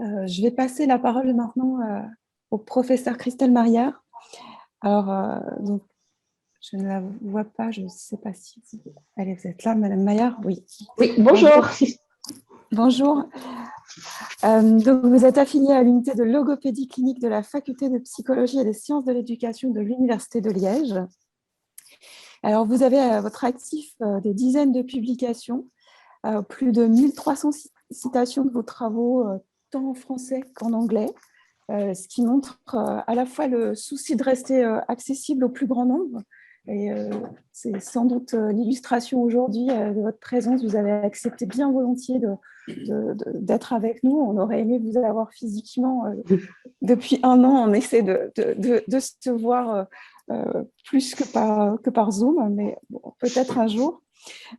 Je vais passer la parole maintenant au professeur Christelle Marière. Alors, donc, je ne la vois pas, je ne sais pas si vous... Allez, vous êtes là, Madame Maillard? Oui. Oui, Alors, bonjour. bonjour. Donc, vous êtes affiliée à l'unité de logopédie clinique de la faculté de psychologie et des sciences de l'éducation de l'Université de Liège. Alors, vous avez à votre actif des dizaines de publications, plus de 1300 citations de vos travaux, tant en français qu'en anglais. Ce qui montre à la fois le souci de rester accessible au plus grand nombre. Et c'est sans doute l'illustration aujourd'hui de votre présence. Vous avez accepté bien volontiers d'être avec nous. On aurait aimé vous avoir physiquement. Depuis un an, on essaie de se voir plus que par Zoom, mais bon, peut-être un jour.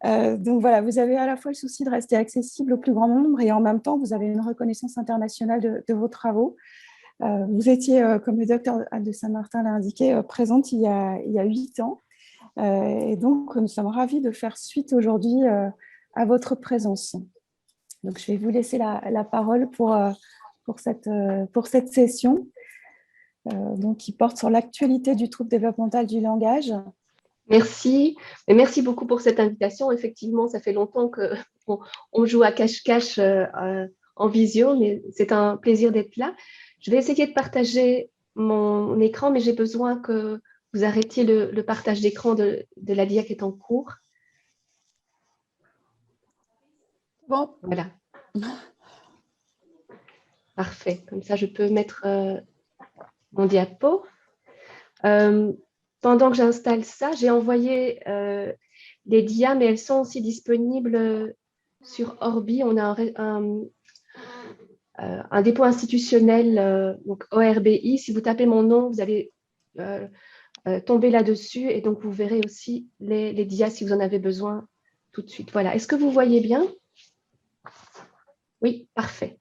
Donc voilà, vous avez à la fois le souci de rester accessible au plus grand nombre et en même temps, vous avez une reconnaissance internationale de vos travaux. Vous étiez, comme le docteur Anne de Saint-Martin l'a indiqué, présente il y a 8 ans. Et donc, nous sommes ravis de faire suite aujourd'hui à votre présence. Donc, je vais vous laisser la parole pour cette session donc, qui porte sur l'actualité du trouble développemental du langage. Merci. Et merci beaucoup pour cette invitation. Effectivement, ça fait longtemps qu'on joue à cache-cache en visio, mais c'est un plaisir d'être là. Je vais essayer de partager mon écran, mais j'ai besoin que vous arrêtiez le partage d'écran de la dia qui est en cours. Bon. Voilà. Parfait. Comme ça, je peux mettre mon diapo. Pendant que j'installe ça, j'ai envoyé les dias, mais elles sont aussi disponibles sur Orbi. On a un dépôt institutionnel, donc ORBI. Si vous tapez mon nom, vous allez tomber là-dessus et donc vous verrez aussi les dias si vous en avez besoin tout de suite. Voilà. Est-ce que vous voyez bien? Oui, parfait.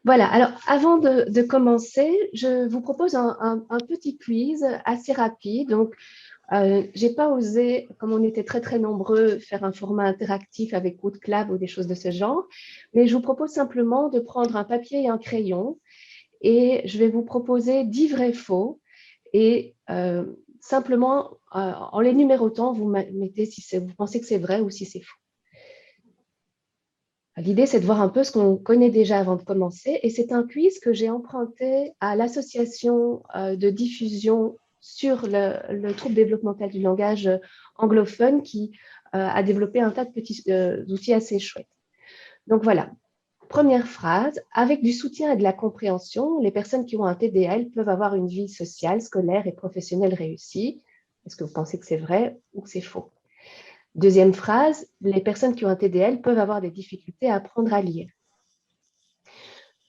Voilà, alors avant de commencer, je vous propose un petit quiz assez rapide. Donc, je n'ai pas osé, comme on était très nombreux, faire un format interactif avec Woodclap ou des choses de ce genre, mais je vous propose simplement de prendre un papier et un crayon et je vais vous proposer 10 vrais faux et simplement, en les numérotant, vous mettez si vous pensez que c'est vrai ou si c'est faux. L'idée, c'est de voir un peu ce qu'on connaît déjà avant de commencer. Et c'est un quiz que j'ai emprunté à l'association de diffusion sur le trouble développemental du langage anglophone qui a développé un tas de petits outils assez chouettes. Donc voilà, première phrase. Avec du soutien et de la compréhension, les personnes qui ont un TDL peuvent avoir une vie sociale, scolaire et professionnelle réussie. Est-ce que vous pensez que c'est vrai ou que c'est faux? Deuxième phrase, les personnes qui ont un TDL peuvent avoir des difficultés à apprendre à lire.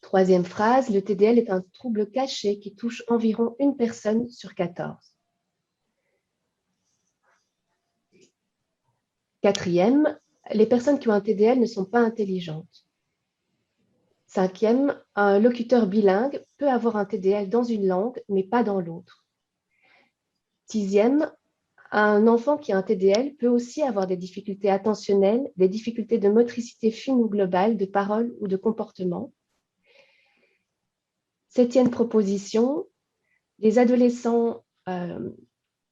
Troisième phrase, le TDL est un trouble caché qui touche environ une personne sur 14. Quatrième, les personnes qui ont un TDL ne sont pas intelligentes. Cinquième, un locuteur bilingue peut avoir un TDL dans une langue, mais pas dans l'autre. Sixième, un enfant qui a un TDL peut aussi avoir des difficultés attentionnelles, des difficultés de motricité fine ou globale, de parole ou de comportement. Septième proposition, les adolescents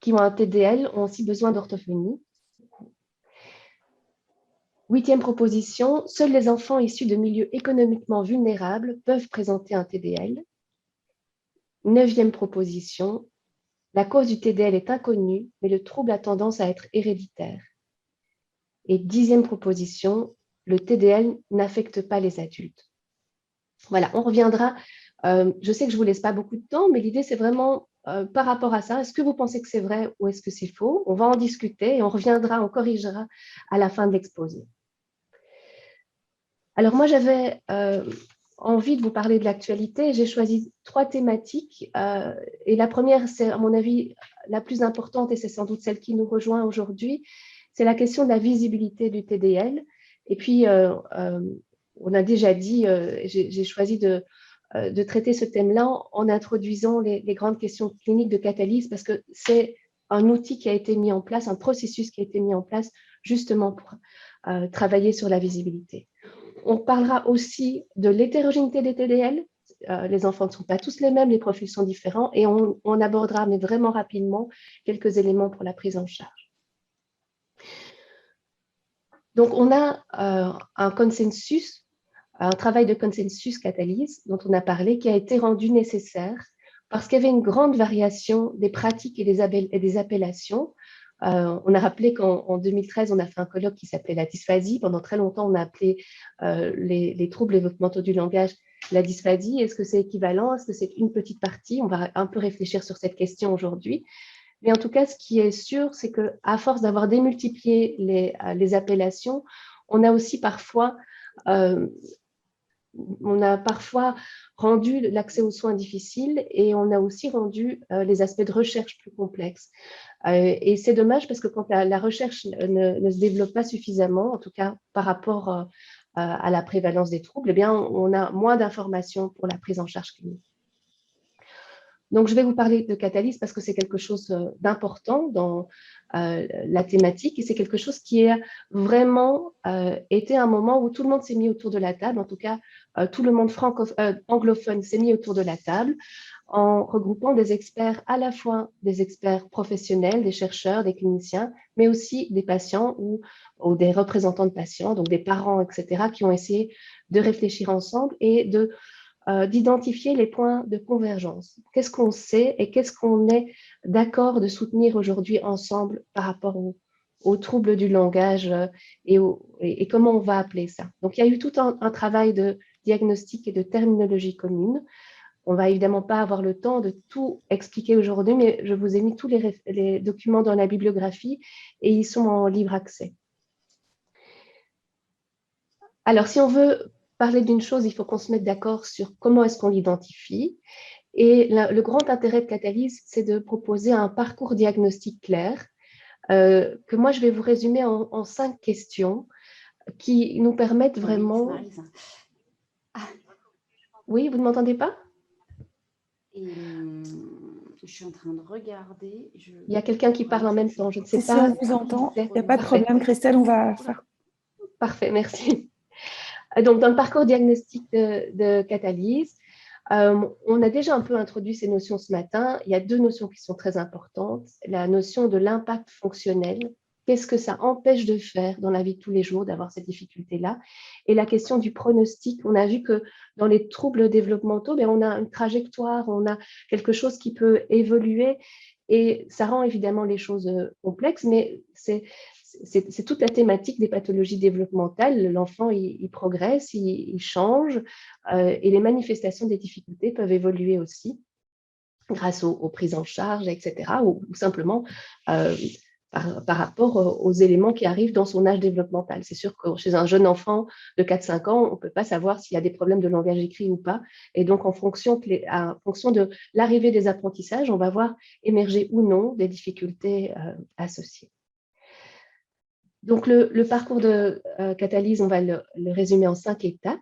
qui ont un TDL ont aussi besoin d'orthophonie. Huitième proposition, seuls les enfants issus de milieux économiquement vulnérables peuvent présenter un TDL. Neuvième proposition, la cause du TDL est inconnue, mais le trouble a tendance à être héréditaire. Et dixième proposition, le TDL n'affecte pas les adultes. Voilà, on reviendra. Je sais que je ne vous laisse pas beaucoup de temps, mais l'idée, c'est vraiment par rapport à ça. Est-ce que vous pensez que c'est vrai ou est-ce que c'est faux? On va en discuter et on reviendra, on corrigera à la fin de l'exposé. Alors moi, j'avais envie de vous parler de l'actualité. J'ai choisi 3 thématiques. Et la première, c'est à mon avis la plus importante et c'est sans doute celle qui nous rejoint aujourd'hui. C'est la question de la visibilité du TDL. Et puis, on a déjà dit, j'ai choisi de traiter ce thème-là en introduisant les grandes questions cliniques de catalyse parce que c'est un outil qui a été mis en place, un processus qui a été mis en place justement pour travailler sur la visibilité. On parlera aussi de l'hétérogénéité des TDL. Les enfants ne sont pas tous les mêmes, les profils sont différents, et on abordera, mais vraiment rapidement, quelques éléments pour la prise en charge. Donc, on a un consensus, un travail de consensus catalyse dont on a parlé, qui a été rendu nécessaire parce qu'il y avait une grande variation des pratiques et des appellations. On a rappelé qu'en 2013, on a fait un colloque qui s'appelait la dysphasie. Pendant très longtemps, on a appelé les troubles développementaux du langage la dysphasie. Est-ce que c'est équivalent? Est-ce que c'est une petite partie? On va un peu réfléchir sur cette question aujourd'hui. Mais en tout cas, ce qui est sûr, c'est qu'à force d'avoir démultiplié les appellations, on a aussi parfois rendu l'accès aux soins difficile, et on a aussi rendu les aspects de recherche plus complexes. Et c'est dommage parce que quand la recherche ne se développe pas suffisamment, en tout cas par rapport à la prévalence des troubles, eh bien, on a moins d'informations pour la prise en charge clinique. Donc, je vais vous parler de catalyse parce que c'est quelque chose d'important dans la thématique, et c'est quelque chose qui a vraiment été un moment où tout le monde s'est mis autour de la table, en tout cas, tout le monde anglophone s'est mis autour de la table en regroupant des experts, à la fois des experts professionnels, des chercheurs, des cliniciens, mais aussi des patients ou des représentants de patients, donc des parents, etc., qui ont essayé de réfléchir ensemble et d'identifier les points de convergence. Qu'est-ce qu'on sait et qu'est-ce qu'on est d'accord de soutenir aujourd'hui ensemble par rapport aux troubles du langage et comment on va appeler ça. Donc, il y a eu tout un travail de diagnostic et de terminologie commune. On va évidemment pas avoir le temps de tout expliquer aujourd'hui, mais je vous ai mis tous les documents dans la bibliographie et ils sont en libre accès. Alors, si on veut parler d'une chose, il faut qu'on se mette d'accord sur comment est-ce qu'on l'identifie. Et le grand intérêt de Catalyse, c'est de proposer un parcours diagnostique clair, que moi, je vais vous résumer en 5 questions qui nous permettent vraiment… Oui, vous ne m'entendez pas? Je suis en train de regarder. Il y a quelqu'un qui parle en même temps, je ne sais pas. Si on vous entend, il n'y a pas de problème, Christelle, on va faire… Parfait, merci. Donc, dans le parcours diagnostique de Catalyse, on a déjà un peu introduit ces notions ce matin. Il y a 2 notions qui sont très importantes. La notion de l'impact fonctionnel. Qu'est-ce que ça empêche de faire dans la vie de tous les jours, d'avoir ces difficultés-là? Et la question du pronostic. On a vu que dans les troubles développementaux, on a une trajectoire, on a quelque chose qui peut évoluer, et ça rend évidemment les choses complexes, mais c'est toute la thématique des pathologies développementales. L'enfant, il progresse, il change, et les manifestations des difficultés peuvent évoluer aussi grâce aux prises en charge, etc., ou simplement par rapport aux éléments qui arrivent dans son âge développemental. C'est sûr que chez un jeune enfant de 4-5 ans, on ne peut pas savoir s'il y a des problèmes de langage écrit ou pas. Et donc, en fonction de l'arrivée des apprentissages, on va voir émerger ou non des difficultés associées. Donc, le parcours de Catalyse, on va le résumer en 5 étapes.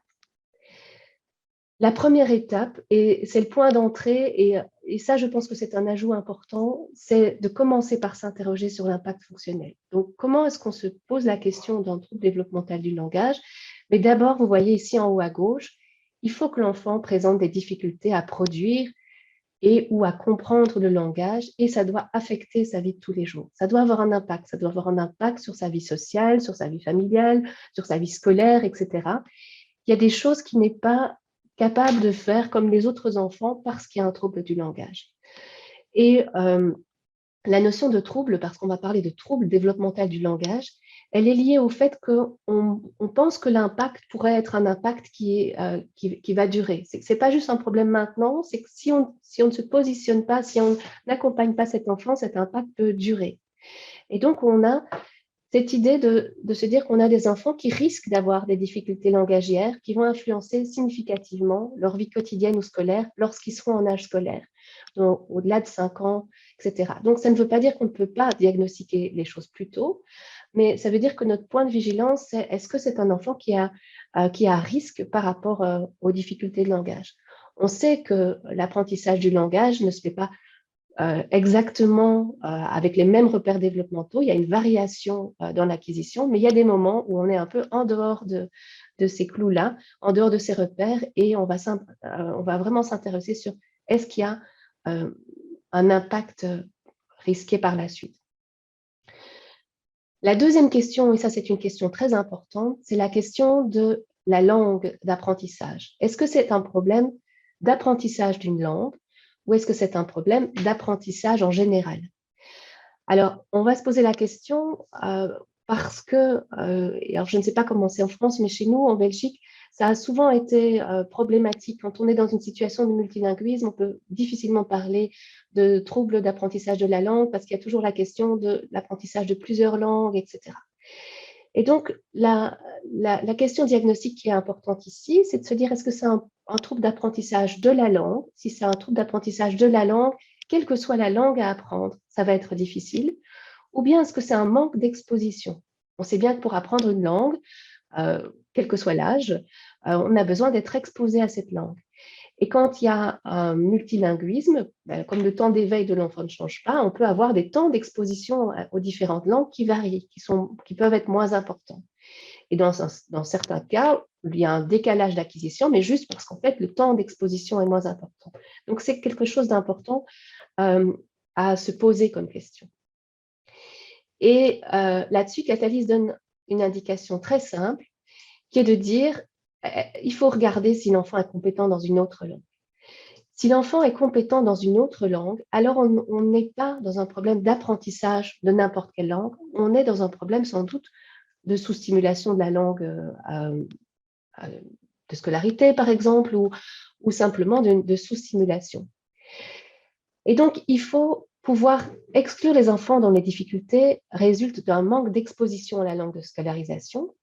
La première étape, et c'est le point d'entrée, et ça, je pense que c'est un ajout important, c'est de commencer par s'interroger sur l'impact fonctionnel. Donc, comment est-ce qu'on se pose la question d'un trouble développemental du langage? Mais d'abord, vous voyez ici en haut à gauche, il faut que l'enfant présente des difficultés à produire et ou à comprendre le langage, et ça doit affecter sa vie de tous les jours. Ça doit avoir un impact. Ça doit avoir un impact sur sa vie sociale, sur sa vie familiale, sur sa vie scolaire, etc. Il y a des choses qu'il n'est pas capable de faire comme les autres enfants parce qu'il y a un trouble du langage. Et la notion de trouble, parce qu'on va parler de trouble développemental du langage, elle est liée au fait qu'on pense que l'impact pourrait être un impact qui va durer. Ce n'est pas juste un problème maintenant, c'est que si on ne se positionne pas, si on n'accompagne pas cet enfant, cet impact peut durer. Et donc, on a cette idée de se dire qu'on a des enfants qui risquent d'avoir des difficultés langagières qui vont influencer significativement leur vie quotidienne ou scolaire lorsqu'ils seront en âge scolaire, donc au-delà de 5 ans, etc. Donc, ça ne veut pas dire qu'on ne peut pas diagnostiquer les choses plus tôt, mais ça veut dire que notre point de vigilance, c'est est-ce que c'est un enfant qui a risque par rapport aux difficultés de langage? On sait que l'apprentissage du langage ne se fait pas exactement avec les mêmes repères développementaux. Il y a une variation dans l'acquisition, mais il y a des moments où on est un peu en dehors de ces clous-là, en dehors de ces repères, et on va vraiment s'intéresser sur est-ce qu'il y a un impact risqué par la suite. La deuxième question, et ça c'est une question très importante, c'est la question de la langue d'apprentissage. Est-ce que c'est un problème d'apprentissage d'une langue ou est-ce que c'est un problème d'apprentissage en général? Alors, on va se poser la question parce que, alors je ne sais pas comment c'est en France, mais chez nous, en Belgique, ça a souvent été problématique. Quand on est dans une situation de multilinguisme, on peut difficilement parler de troubles d'apprentissage de la langue parce qu'il y a toujours la question de l'apprentissage de plusieurs langues, etc. Et donc, la question diagnostique qui est importante ici, c'est de se dire est-ce que c'est un trouble d'apprentissage de la langue? Si c'est un trouble d'apprentissage de la langue, quelle que soit la langue à apprendre, ça va être difficile. Ou bien est-ce que c'est un manque d'exposition? On sait bien que pour apprendre une langue, quel que soit l'âge, on a besoin d'être exposé à cette langue. Et quand il y a un multilinguisme, comme le temps d'éveil de l'enfant ne change pas, on peut avoir des temps d'exposition aux différentes langues qui varient, qui peuvent être moins importants. Et dans certains cas, il y a un décalage d'acquisition, mais juste parce qu'en fait, le temps d'exposition est moins important. Donc, c'est quelque chose d'important à se poser comme question. Et là-dessus, Catalyse donne une indication très simple, qui est de dire il faut regarder si l'enfant est compétent dans une autre langue. Si l'enfant est compétent dans une autre langue, alors on n'est pas dans un problème d'apprentissage de n'importe quelle langue, on est dans un problème sans doute de sous-stimulation de la langue de scolarité, par exemple, ou simplement de sous-stimulation. Et donc, il faut pouvoir exclure les enfants dont les difficultés résultent d'un manque d'exposition à la langue de scolarisation.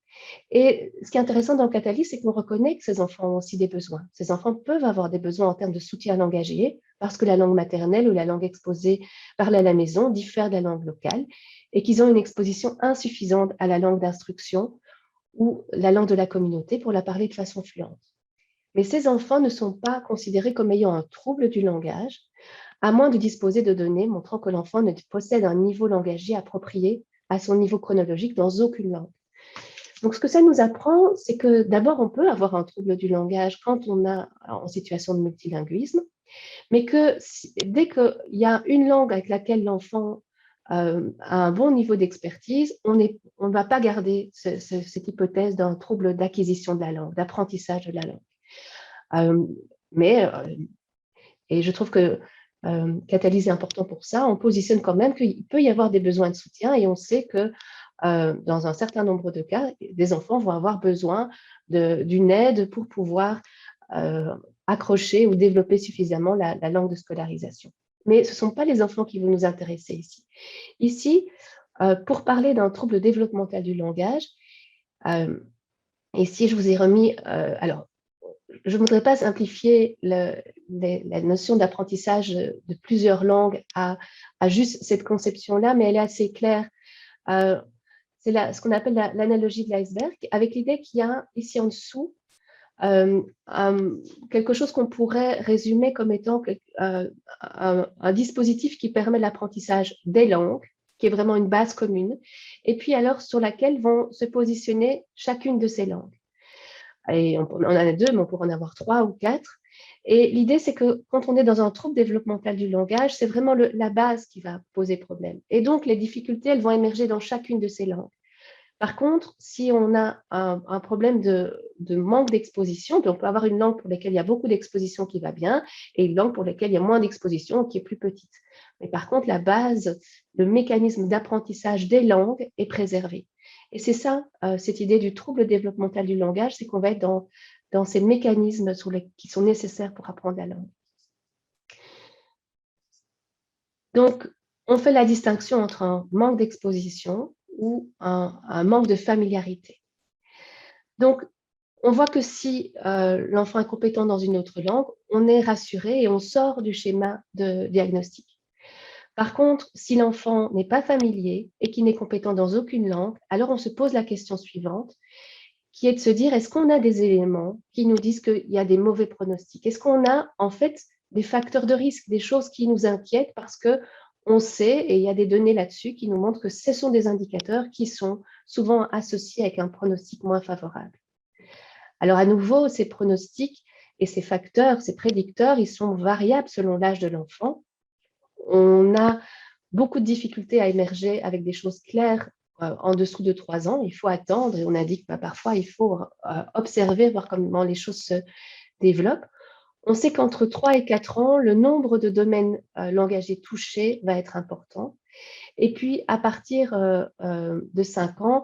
Et ce qui est intéressant dans le Catalyse, c'est qu'on reconnaît que ces enfants ont aussi des besoins. Ces enfants peuvent avoir des besoins en termes de soutien langagier, parce que la langue maternelle ou la langue exposée parlée à la maison diffère de la langue locale, et qu'ils ont une exposition insuffisante à la langue d'instruction ou la langue de la communauté pour la parler de façon fluente. Mais ces enfants ne sont pas considérés comme ayant un trouble du langage, à moins de disposer de données montrant que l'enfant ne possède un niveau langagier approprié à son niveau chronologique dans aucune langue. Donc, ce que ça nous apprend, c'est que d'abord, on peut avoir un trouble du langage quand on est en situation de multilinguisme, mais que dès qu'il y a une langue avec laquelle l'enfant a un bon niveau d'expertise, on ne va pas garder cette hypothèse d'un trouble d'acquisition de la langue, d'apprentissage de la langue. Et je trouve que Catalyse est important pour ça. On positionne quand même qu'il peut y avoir des besoins de soutien et on sait que dans un certain nombre de cas, des enfants vont avoir besoin d'une aide pour pouvoir accrocher ou développer suffisamment la langue de scolarisation. Mais ce ne sont pas les enfants qui vont nous intéresser ici. Ici, pour parler d'un trouble développemental du langage, ici je vous ai remis, alors je ne voudrais pas simplifier la notion d'apprentissage de plusieurs langues à juste cette conception-là, mais elle est assez claire. C'est ce qu'on appelle l'analogie de l'iceberg, avec l'idée qu'il y a ici en dessous quelque chose qu'on pourrait résumer comme étant un dispositif qui permet l'apprentissage des langues, qui est vraiment une base commune, et puis alors sur laquelle vont se positionner chacune de ces langues. Et on en a deux, mais on pourrait en avoir 3 ou 4. Et l'idée, c'est que quand on est dans un trouble développemental du langage, c'est vraiment la base qui va poser problème. Et donc, les difficultés, elles vont émerger dans chacune de ces langues. Par contre, si on a un problème de manque d'exposition, on peut avoir une langue pour laquelle il y a beaucoup d'exposition qui va bien et une langue pour laquelle il y a moins d'exposition qui est plus petite. Mais par contre, la base, le mécanisme d'apprentissage des langues est préservé. Et c'est ça, cette idée du trouble développemental du langage, c'est qu'on va être dans ces mécanismes qui sont nécessaires pour apprendre la langue. Donc, on fait la distinction entre un manque d'exposition ou un manque de familiarité. Donc, on voit que si l'enfant est compétent dans une autre langue, on est rassuré et on sort du schéma de diagnostic. Par contre, si l'enfant n'est pas familier et qu'il n'est compétent dans aucune langue, alors on se pose la question suivante, qui est de se dire, est-ce qu'on a des éléments qui nous disent qu'il y a des mauvais pronostics? Est-ce qu'on a en fait des facteurs de risque, des choses qui nous inquiètent parce que on sait, et il y a des données là-dessus qui nous montrent que ce sont des indicateurs qui sont souvent associés avec un pronostic moins favorable. Alors à nouveau, ces pronostics et ces facteurs, ces prédicteurs, ils sont variables selon l'âge de l'enfant. On a beaucoup de difficultés à émerger avec des choses claires en dessous de 3 ans. Il faut attendre et on indique parfois il faut observer, voir comment les choses se développent. On sait qu'entre 3 et 4 ans, le nombre de domaines langagiers touchés va être important. Et puis, à partir de 5 ans,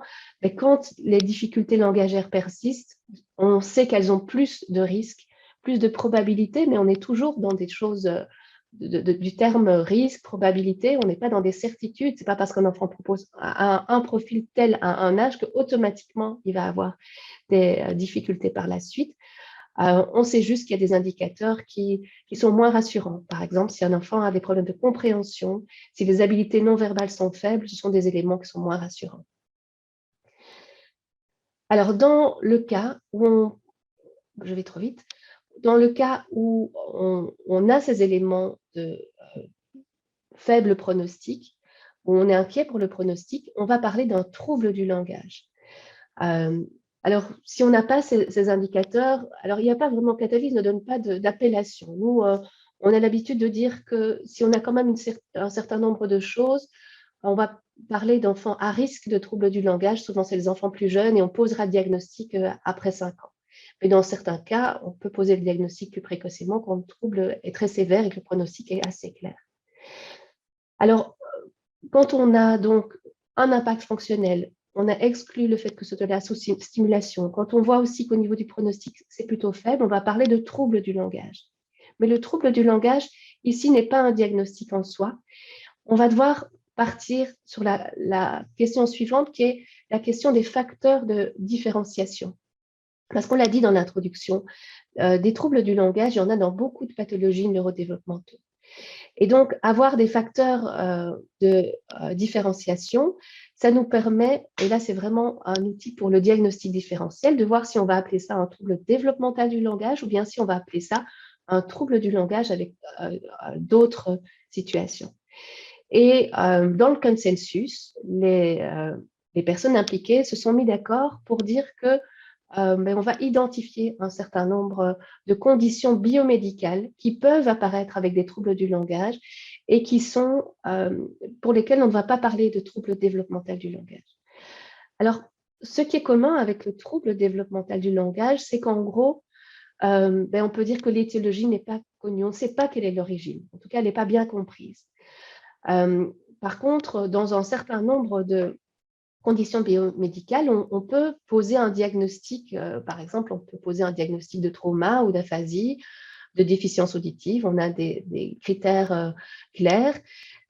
quand les difficultés langagières persistent, on sait qu'elles ont plus de risques, plus de probabilités, mais on est toujours dans des choses du terme risque, probabilité, on n'est pas dans des certitudes. Ce n'est pas parce qu'un enfant propose un profil tel à un âge qu'automatiquement, il va avoir des difficultés par la suite. On sait juste qu'il y a des indicateurs qui sont moins rassurants. Par exemple, si un enfant a des problèmes de compréhension, si les habiletés non verbales sont faibles, ce sont des éléments qui sont moins rassurants. Alors, dans le cas où je vais trop vite, dans le cas où on a ces éléments de faible pronostic, où on est inquiet pour le pronostic, on va parler d'un trouble du langage. Alors, si on n'a pas ces indicateurs, alors il n'y a pas vraiment, Catalyse ne donne pas d'appellation. Nous, on a l'habitude de dire que si on a quand même un certain nombre de choses, on va parler d'enfants à risque de troubles du langage, souvent c'est les enfants plus jeunes, et on posera le diagnostic après 5 ans. Mais dans certains cas, on peut poser le diagnostic plus précocement quand le trouble est très sévère et que le pronostic est assez clair. Alors, quand on a donc un impact fonctionnel, on a exclu le fait que ce soit de la stimulation. Quand on voit aussi qu'au niveau du pronostic, c'est plutôt faible, on va parler de trouble du langage. Mais le trouble du langage, ici, n'est pas un diagnostic en soi. On va devoir partir sur la question suivante, qui est la question des facteurs de différenciation. Parce qu'on l'a dit dans l'introduction, des troubles du langage, il y en a dans beaucoup de pathologies neurodéveloppementaux. Et donc, avoir des facteurs de différenciation, ça nous permet, et là c'est vraiment un outil pour le diagnostic différentiel, de voir si on va appeler ça un trouble développemental du langage ou bien si on va appeler ça un trouble du langage avec d'autres situations. Et dans le consensus, les personnes impliquées se sont mis d'accord pour dire que on va identifier un certain nombre de conditions biomédicales qui peuvent apparaître avec des troubles du langage et qui sont, pour lesquelles on ne va pas parler de troubles développemental du langage. Alors, ce qui est commun avec le trouble développemental du langage, c'est qu'en gros, on peut dire que l'étiologie n'est pas connue. On ne sait pas quelle est l'origine. En tout cas, elle n'est pas bien comprise. Par contre, dans un certain nombre de conditions biomédicales, on peut poser un diagnostic, par exemple, on peut poser un diagnostic de trauma ou d'aphasie, de déficience auditive. On a des critères clairs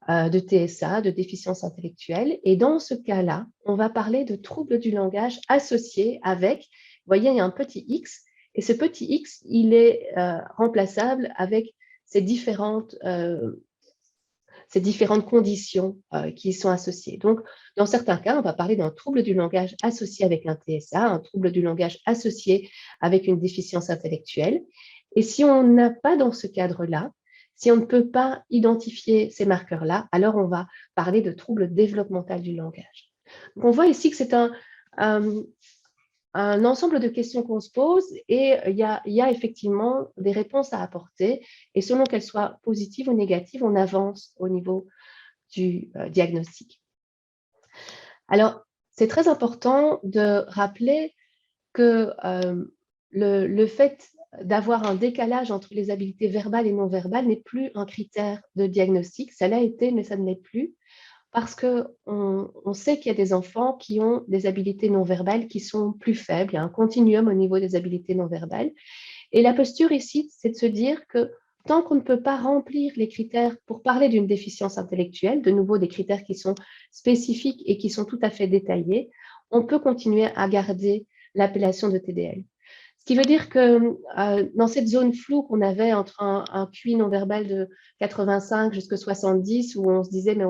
de TSA, de déficience intellectuelle. Et dans ce cas-là, on va parler de troubles du langage associés avec, vous voyez, il y a un petit X, et ce petit X, il est remplaçable avec ces différentes conditions qui y sont associées. Donc, dans certains cas, on va parler d'un trouble du langage associé avec un TSA, un trouble du langage associé avec une déficience intellectuelle. Et si on n'a pas dans ce cadre-là, si on ne peut pas identifier ces marqueurs-là, alors on va parler de trouble développemental du langage. Donc, on voit ici que c'est un ensemble de questions qu'on se pose et il y a effectivement des réponses à apporter et selon qu'elles soient positives ou négatives, on avance au niveau du diagnostic. Alors, c'est très important de rappeler que le fait d'avoir un décalage entre les habiletés verbales et non verbales n'est plus un critère de diagnostic. Ça l'a été, mais ça ne l'est plus. Parce qu'on sait qu'il y a des enfants qui ont des habiletés non verbales qui sont plus faibles. Il y a un continuum au niveau des habiletés non verbales. Et la posture ici, c'est de se dire que tant qu'on ne peut pas remplir les critères pour parler d'une déficience intellectuelle, de nouveau des critères qui sont spécifiques et qui sont tout à fait détaillés, on peut continuer à garder l'appellation de TDL. Ce qui veut dire que dans cette zone floue qu'on avait entre un QI non-verbal de 85 jusqu'à 70, où on se disait, mais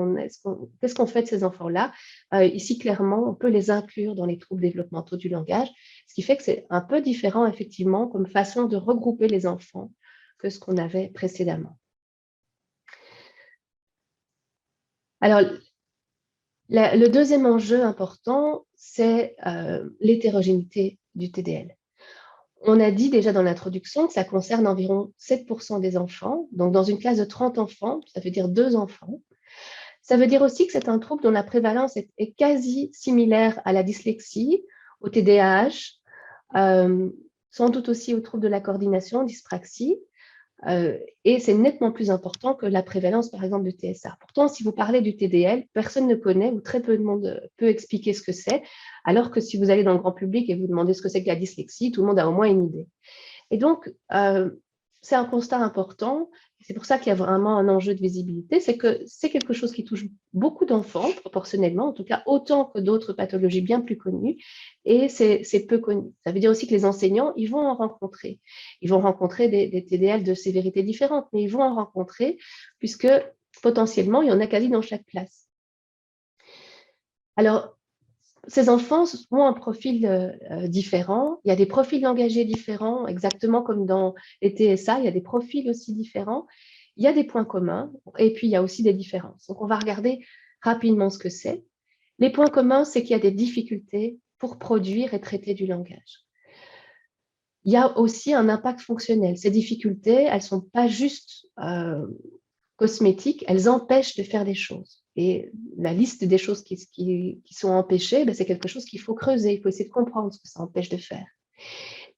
qu'est-ce qu'on fait de ces enfants-là? Ici, clairement, on peut les inclure dans les troubles développementaux du langage, ce qui fait que c'est un peu différent, effectivement, comme façon de regrouper les enfants que ce qu'on avait précédemment. Alors, le deuxième enjeu important, c'est l'hétérogénéité du TDL. On a dit déjà dans l'introduction que ça concerne environ 7% des enfants. Donc, dans une classe de 30 enfants, ça veut dire 2 enfants. Ça veut dire aussi que c'est un trouble dont la prévalence est quasi similaire à la dyslexie, au TDAH, sans doute aussi au trouble de la coordination, dyspraxie. Et c'est nettement plus important que la prévalence, par exemple, du TSA. Pourtant, si vous parlez du TDL, personne ne connaît ou très peu de monde peut expliquer ce que c'est, alors que si vous allez dans le grand public et vous demandez ce que c'est que la dyslexie, tout le monde a au moins une idée. Et donc, c'est un constat important. C'est pour ça qu'il y a vraiment un enjeu de visibilité, c'est que c'est quelque chose qui touche beaucoup d'enfants, proportionnellement, en tout cas autant que d'autres pathologies bien plus connues, et c'est peu connu. Ça veut dire aussi que les enseignants, ils vont en rencontrer. Ils vont rencontrer des TDL de sévérité différente, mais ils vont en rencontrer, puisque potentiellement, il y en a quasi dans chaque classe. Alors, ces enfants ont un profil différent. Il y a des profils langagiers différents, exactement comme dans les TSA, il y a des profils aussi différents. Il y a des points communs et puis il y a aussi des différences. Donc, on va regarder rapidement ce que c'est. Les points communs, c'est qu'il y a des difficultés pour produire et traiter du langage. Il y a aussi un impact fonctionnel. Ces difficultés, elles ne sont pas juste cosmétiques, elles empêchent de faire des choses. Et la liste des choses qui sont empêchées, c'est quelque chose qu'il faut creuser, il faut essayer de comprendre ce que ça empêche de faire.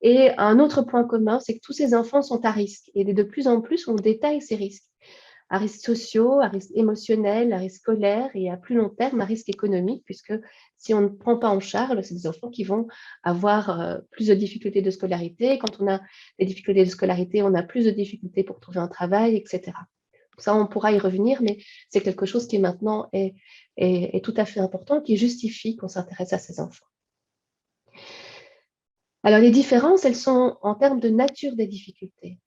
Et un autre point commun, c'est que tous ces enfants sont à risque. Et de plus en plus, on détaille ces risques. À risques sociaux, à risques émotionnels, à risques scolaires et à plus long terme, à risque économique, puisque si on ne prend pas en charge, c'est des enfants qui vont avoir plus de difficultés de scolarité. Quand on a des difficultés de scolarité, on a plus de difficultés pour trouver un travail, etc. Ça, on pourra y revenir, mais c'est quelque chose qui maintenant est tout à fait important, qui justifie qu'on s'intéresse à ces enfants. Alors, les différences, elles sont en termes de nature des difficultés.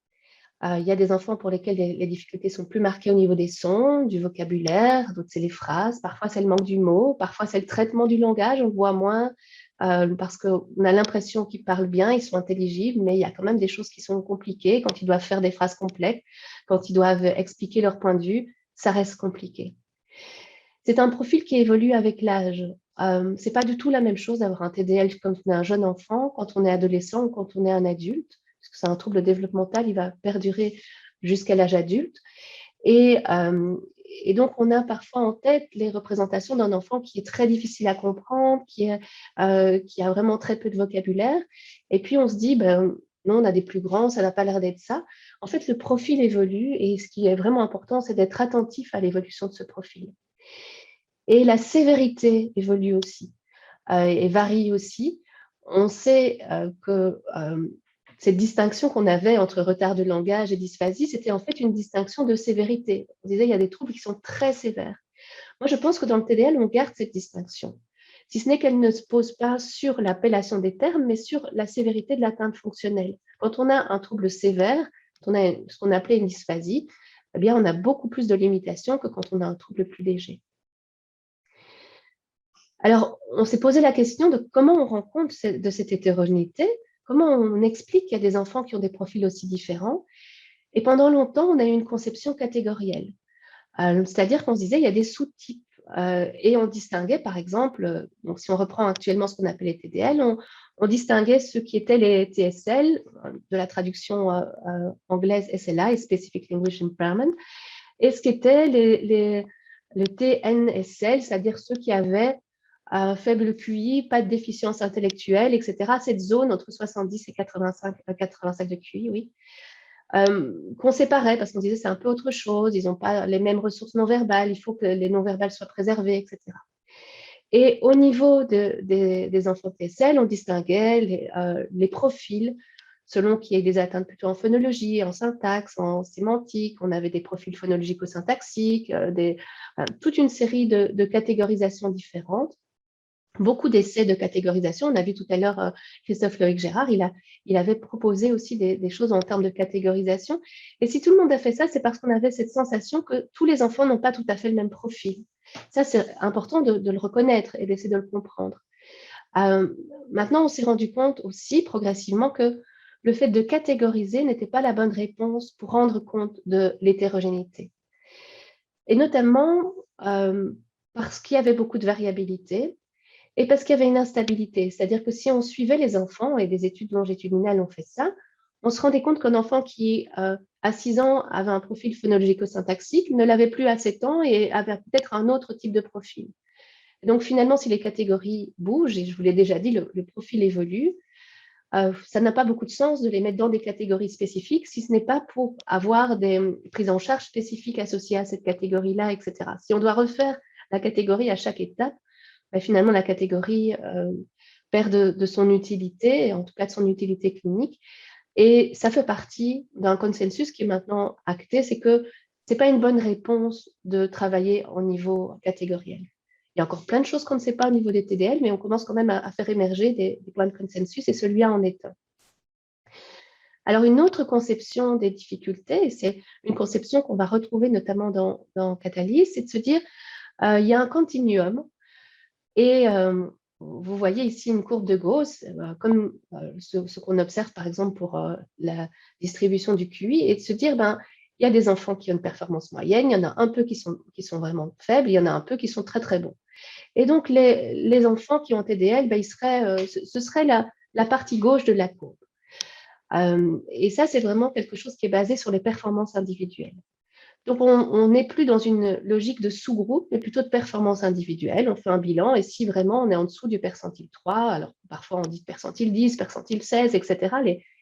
Il y a des enfants pour lesquels les difficultés sont plus marquées au niveau des sons, du vocabulaire, d'autres c'est les phrases, parfois c'est le manque du mot, parfois c'est le traitement du langage, on le voit moins parce qu'on a l'impression qu'ils parlent bien, ils sont intelligibles, mais il y a quand même des choses qui sont compliquées quand ils doivent faire des phrases complètes, quand ils doivent expliquer leur point de vue, ça reste compliqué. C'est un profil qui évolue avec l'âge. C'est pas du tout la même chose d'avoir un TDL quand on est un jeune enfant, quand on est adolescent ou quand on est un adulte, parce que c'est un trouble développemental, il va perdurer jusqu'à l'âge adulte. Et donc, on a parfois en tête les représentations d'un enfant qui est très difficile à comprendre, qui a vraiment très peu de vocabulaire. Et puis, on se dit, non, on a des plus grands, ça n'a pas l'air d'être ça. En fait, le profil évolue et ce qui est vraiment important, c'est d'être attentif à l'évolution de ce profil. Et la sévérité évolue aussi et varie aussi. On sait que cette distinction qu'on avait entre retard de langage et dysphasie, c'était en fait une distinction de sévérité. On disait qu'il y a des troubles qui sont très sévères. Moi, je pense que dans le TDL, on garde cette distinction, si ce n'est qu'elle ne se pose pas sur l'appellation des termes, mais sur la sévérité de l'atteinte fonctionnelle. Quand on a un trouble sévère, quand on a ce qu'on appelait une dysphasie, eh bien, on a beaucoup plus de limitations que quand on a un trouble plus léger. Alors, on s'est posé la question de comment on rend compte de cette hétérogénéité. Comment on explique qu'il y a des enfants qui ont des profils aussi différents? Et pendant longtemps, on a eu une conception catégorielle. C'est-à-dire qu'on se disait, il y a des sous-types. Et on distinguait, par exemple, donc si on reprend actuellement ce qu'on appelle les TDL, on distinguait ceux qui étaient les TSL, de la traduction anglaise SLA, Specific Language Impairment, et ce qui était les TNSL, c'est-à-dire ceux qui avaient faible QI, pas de déficience intellectuelle, etc. Cette zone entre 70 et 85 de QI, oui, qu'on séparait parce qu'on disait c'est un peu autre chose, ils n'ont pas les mêmes ressources non-verbales, il faut que les non-verbales soient préservées, etc. Et au niveau des enfants TSL, on distinguait les profils selon qu'il y ait des atteintes plutôt en phonologie, en syntaxe, en sémantique. On avait des profils phonologico-syntaxiques, toute une série de catégorisations différentes. Beaucoup d'essais de catégorisation. On a vu tout à l'heure Christophe Loïc Gérard, il avait proposé aussi des choses en termes de catégorisation. Et si tout le monde a fait ça, c'est parce qu'on avait cette sensation que tous les enfants n'ont pas tout à fait le même profil. Ça, c'est important de le reconnaître et d'essayer de le comprendre. Maintenant, on s'est rendu compte aussi progressivement que le fait de catégoriser n'était pas la bonne réponse pour rendre compte de l'hétérogénéité. Et notamment parce qu'il y avait beaucoup de variabilité et parce qu'il y avait une instabilité. C'est-à-dire que si on suivait les enfants, et des études longitudinales ont fait ça, on se rendait compte qu'un enfant qui, à 6 ans, avait un profil phonologico-syntaxique, ne l'avait plus à 7 ans et avait peut-être un autre type de profil. Et donc finalement, si les catégories bougent, et je vous l'ai déjà dit, le profil évolue, ça n'a pas beaucoup de sens de les mettre dans des catégories spécifiques, si ce n'est pas pour avoir des prises en charge spécifiques associées à cette catégorie-là, etc. Si on doit refaire la catégorie à chaque étape, ben finalement, la catégorie perd de son utilité, en tout cas de son utilité clinique. Et ça fait partie d'un consensus qui est maintenant acté, c'est que ce n'est pas une bonne réponse de travailler au niveau catégoriel. Il y a encore plein de choses qu'on ne sait pas au niveau des TDL, mais on commence quand même à faire émerger des points de consensus, et celui-là en est un. Alors, une autre conception des difficultés, et c'est une conception qu'on va retrouver notamment dans Catalyse, c'est de se dire, il y a un continuum, et vous voyez ici une courbe de Gauss, comme ce qu'on observe par exemple pour la distribution du QI, et de se dire, il y a des enfants qui ont une performance moyenne, il y en a un peu qui sont vraiment faibles, il y en a un peu qui sont très très bons. Et donc les enfants qui ont TDL, ce serait la partie gauche de la courbe. Et ça, c'est vraiment quelque chose qui est basé sur les performances individuelles. Donc, on n'est plus dans une logique de sous-groupe, mais plutôt de performance individuelle. On fait un bilan, et si vraiment on est en dessous du percentile 3, alors parfois on dit percentile 10, percentile 16, etc.,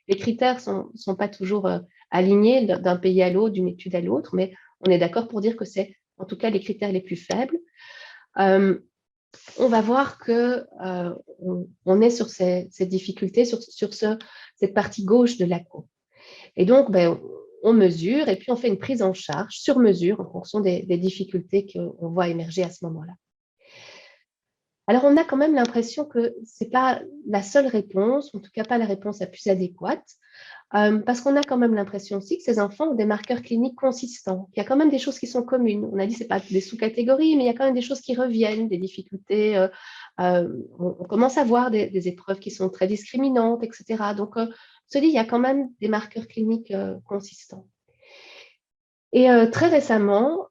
les critères ne sont pas toujours alignés d'un pays à l'autre, d'une étude à l'autre, mais on est d'accord pour dire que c'est en tout cas les critères les plus faibles. On va voir qu'on est sur ces difficultés, sur cette partie gauche de la courbe. Et donc, on mesure et puis on fait une prise en charge sur mesure en fonction des difficultés qu'on voit émerger à ce moment-là. Alors, on a quand même l'impression que ce n'est pas la seule réponse, en tout cas pas la réponse la plus adéquate, parce qu'on a quand même l'impression aussi que ces enfants ont des marqueurs cliniques consistants, qu'il y a quand même des choses qui sont communes. On a dit que ce n'est pas des sous-catégories, mais il y a quand même des choses qui reviennent, des difficultés. On commence à voir des épreuves qui sont très discriminantes, etc. Donc, on se dit qu'il y a quand même des marqueurs cliniques consistants. Et très récemment,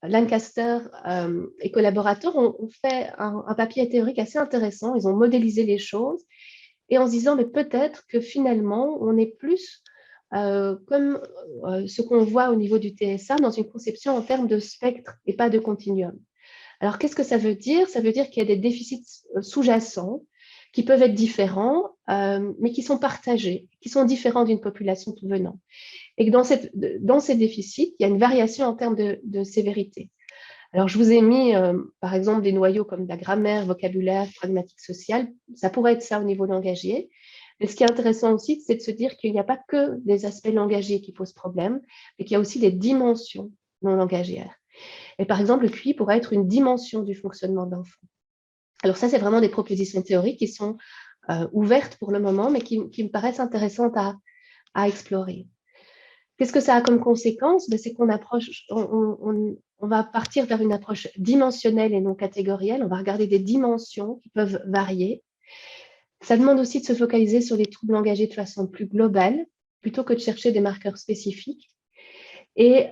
Lancaster et collaborateurs ont fait un papier théorique assez intéressant. Ils ont modélisé les choses, et en se disant, mais peut-être que finalement, on est plus comme ce qu'on voit au niveau du TSA, dans une conception en termes de spectre et pas de continuum. Alors, qu'est-ce que ça veut dire? Ça veut dire qu'il y a des déficits sous-jacents qui peuvent être différents, mais qui sont partagés, qui sont différents d'une population tout venant. Et que dans ces déficits, il y a une variation en termes de sévérité. Alors, je vous ai mis, par exemple, des noyaux comme la grammaire, vocabulaire, pragmatique sociale. Ça pourrait être ça au niveau langagier. Mais ce qui est intéressant aussi, c'est de se dire qu'il n'y a pas que des aspects langagiers qui posent problème, mais qu'il y a aussi des dimensions non langagières. Et par exemple, le QI pourrait être une dimension du fonctionnement de l'enfant. Alors ça, c'est vraiment des propositions théoriques qui sont ouvertes pour le moment, mais qui me paraissent intéressantes à explorer. Qu'est-ce que ça a comme conséquence? C'est qu'on va partir vers une approche dimensionnelle et non catégorielle. On va regarder des dimensions qui peuvent varier. Ça demande aussi de se focaliser sur les troubles langagiers de façon plus globale, plutôt que de chercher des marqueurs spécifiques, et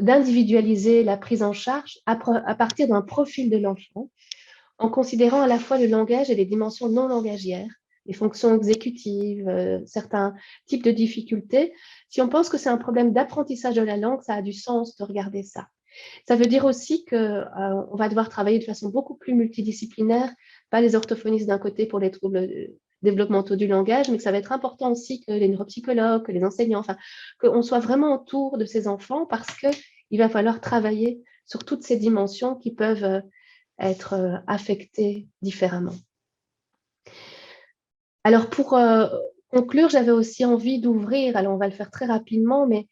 d'individualiser la prise en charge à partir d'un profil de l'enfant, en considérant à la fois le langage et les dimensions non langagières, les fonctions exécutives, certains types de difficultés. Si on pense que c'est un problème d'apprentissage de la langue, ça a du sens de regarder ça. Ça veut dire aussi qu'on va devoir travailler de façon beaucoup plus multidisciplinaire, pas les orthophonistes d'un côté pour les troubles développementaux du langage, mais que ça va être important aussi que les neuropsychologues, que les enseignants, enfin, qu'on soit vraiment autour de ces enfants, parce qu'il va falloir travailler sur toutes ces dimensions qui peuvent être affectées différemment. Alors, pour conclure, j'avais aussi envie d'ouvrir, alors on va le faire très rapidement, mais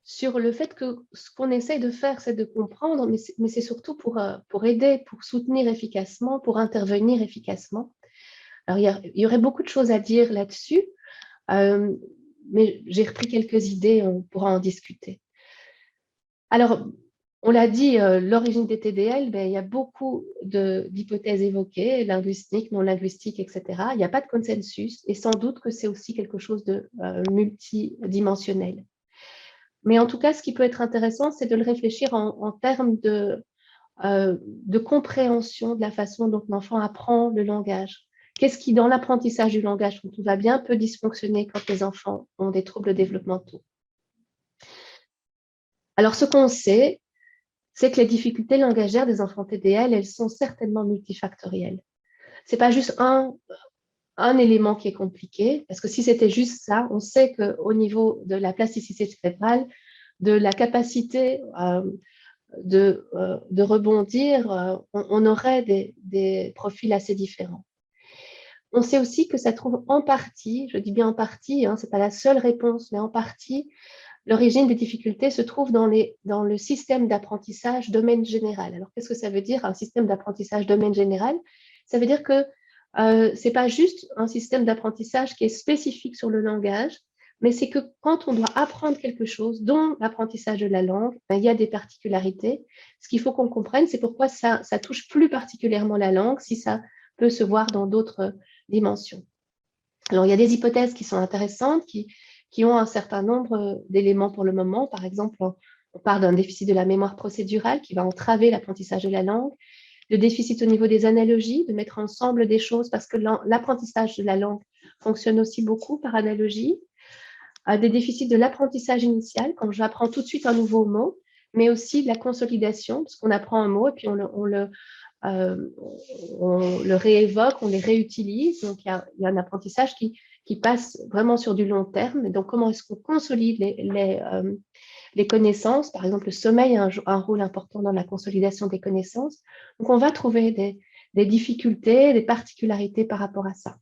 sur le fait que ce qu'on essaye de faire, c'est de comprendre, mais c'est surtout pour aider, pour soutenir efficacement, pour intervenir efficacement. Alors, il y aurait beaucoup de choses à dire là-dessus, mais j'ai repris quelques idées, on pourra en discuter. Alors, On l'a dit, l'origine des TDL, il y a beaucoup d'hypothèses évoquées, linguistiques, non linguistiques, etc. Il n'y a pas de consensus et sans doute que c'est aussi quelque chose de multidimensionnel. Mais en tout cas, ce qui peut être intéressant, c'est de le réfléchir en termes de compréhension de la façon dont l'enfant apprend le langage. Qu'est-ce qui, dans l'apprentissage du langage, quand tout va bien, peut dysfonctionner quand les enfants ont des troubles développementaux? Alors, ce qu'on sait, c'est que les difficultés langagières des enfants TDL, elles sont certainement multifactorielles. Ce n'est pas juste un élément qui est compliqué, parce que si c'était juste ça, on sait qu'au niveau de la plasticité cérébrale, de la capacité de rebondir, on aurait des profils assez différents. On sait aussi que ça trouve en partie, je dis bien en partie, ce n'est pas la seule réponse, mais en partie, l'origine des difficultés se trouve dans le système d'apprentissage domaine général. Alors, qu'est-ce que ça veut dire, un système d'apprentissage domaine général? Ça veut dire que ce n'est pas juste un système d'apprentissage qui est spécifique sur le langage, mais c'est que quand on doit apprendre quelque chose, dont l'apprentissage de la langue, il y a des particularités. Ce qu'il faut qu'on comprenne, c'est pourquoi ça touche plus particulièrement la langue, si ça peut se voir dans d'autres dimensions. Alors, il y a des hypothèses qui sont intéressantes, qui ont un certain nombre d'éléments pour le moment. Par exemple, on parle d'un déficit de la mémoire procédurale qui va entraver l'apprentissage de la langue, le déficit au niveau des analogies, de mettre ensemble des choses, parce que l'apprentissage de la langue fonctionne aussi beaucoup par analogie, des déficits de l'apprentissage initial, quand j'apprends tout de suite un nouveau mot, mais aussi de la consolidation, parce qu'on apprend un mot et puis on le réévoque, on les réutilise. Donc, il y a un apprentissage qui passe vraiment sur du long terme. Et donc, comment est-ce qu'on consolide les connaissances? Par exemple, le sommeil a un rôle important dans la consolidation des connaissances. Donc, on va trouver des difficultés, des particularités par rapport à ça.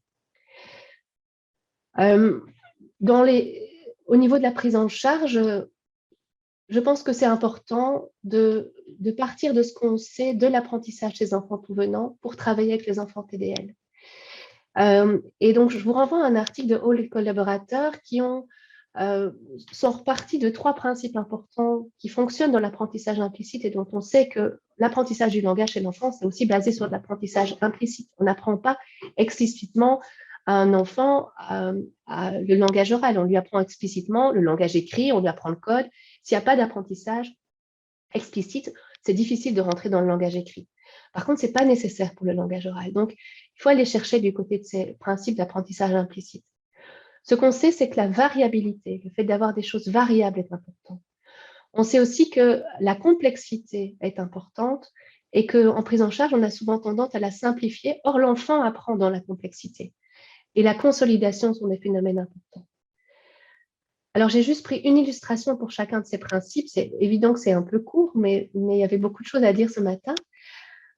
Au niveau de la prise en charge, je pense que c'est important de partir de ce qu'on sait de l'apprentissage des enfants tout venant pour travailler avec les enfants TDL. Et donc, je vous renvoie à un article de Hall et collaborateurs qui sont repartis de 3 principes importants qui fonctionnent dans l'apprentissage implicite et dont on sait que l'apprentissage du langage chez l'enfant, c'est aussi basé sur l'apprentissage implicite. On n'apprend pas explicitement à un enfant le langage oral, on lui apprend explicitement le langage écrit, on lui apprend le code. S'il n'y a pas d'apprentissage explicite, c'est difficile de rentrer dans le langage écrit. Par contre, ce n'est pas nécessaire pour le langage oral. Donc, il faut aller chercher du côté de ces principes d'apprentissage implicite. Ce qu'on sait, c'est que la variabilité, le fait d'avoir des choses variables est important. On sait aussi que la complexité est importante et qu'en prise en charge, on a souvent tendance à la simplifier. Or, l'enfant apprend dans la complexité. Et la consolidation sont des phénomènes importants. Alors, j'ai juste pris une illustration pour chacun de ces principes. C'est évident que c'est un peu court, mais il y avait beaucoup de choses à dire ce matin.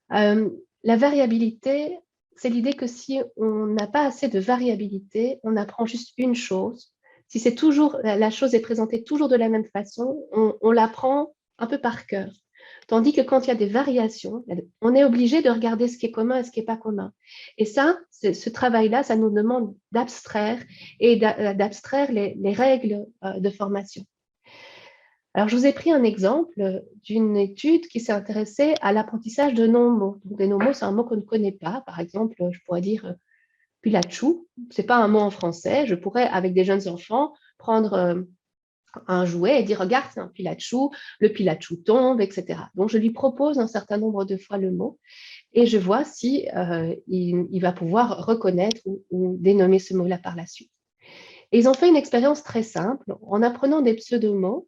La variabilité, c'est l'idée que si on n'a pas assez de variabilité, on apprend juste une chose. Si c'est toujours, la chose est présentée toujours de la même façon, on l'apprend un peu par cœur. Tandis que quand il y a des variations, on est obligé de regarder ce qui est commun et ce qui n'est pas commun. Et ça, ce travail-là, ça nous demande d'abstraire et d'abstraire les règles de formation. Alors, je vous ai pris un exemple d'une étude qui s'est intéressée à l'apprentissage de non-mots. Donc, des non-mots, c'est un mot qu'on ne connaît pas. Par exemple, je pourrais dire Pilachou. Ce n'est pas un mot en français. Je pourrais, avec des jeunes enfants, prendre un jouet et dire, regarde, c'est un Pilachou, le Pilachou tombe, etc. Donc, je lui propose un certain nombre de fois le mot et je vois si il va pouvoir reconnaître ou dénommer ce mot-là par la suite. Et ils ont fait une expérience très simple en apprenant des pseudomots.